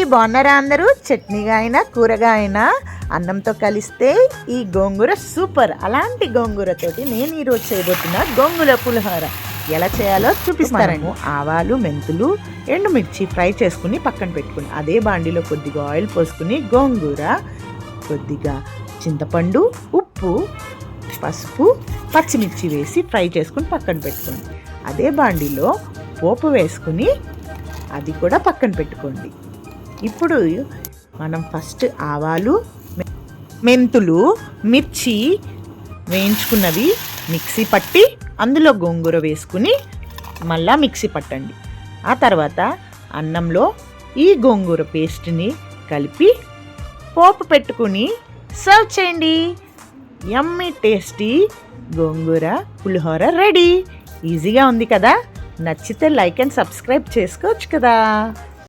బాగున్నారా అందరూ? చట్నీగా అయినా కూరగా అయినా అన్నంతో కలిస్తే ఈ గోంగూర సూపర్. అలాంటి గోంగూరతోటి నేను ఈరోజు చేయబోతున్నా గోంగూర పులిహోర. ఎలా చేయాలో చూపిస్తారండి. ఆవాలు, మెంతులు, ఎండుమిర్చి ఫ్రై చేసుకుని పక్కన పెట్టుకుని అదే బాండిలో కొద్దిగా ఆయిల్ పోసుకుని గోంగూర, కొద్దిగా చింతపండు, ఉప్పు, పసుపు, పచ్చిమిర్చి వేసి ఫ్రై చేసుకుని పక్కన పెట్టుకోండి. అదే బాండిలో పోపు వేసుకుని అది కూడా పక్కన పెట్టుకోండి. ఇప్పుడు మనం ఫస్ట్ ఆవాలు, మెంతులు, మిర్చి వేయించుకున్నవి మిక్సీ పట్టి అందులో గోంగూర వేసుకుని మళ్ళా మిక్సీ పట్టండి. ఆ తర్వాత అన్నంలో ఈ గోంగూర పేస్ట్ని కలిపి పోపు పెట్టుకుని సర్వ్ చేయండి. యమ్మీ టేస్టీ గోంగూర పులిహోర రెడీ. ఈజీగా ఉంది కదా? నచ్చితే లైక్ అండ్ సబ్స్క్రైబ్ చేసుకోవచ్చు కదా.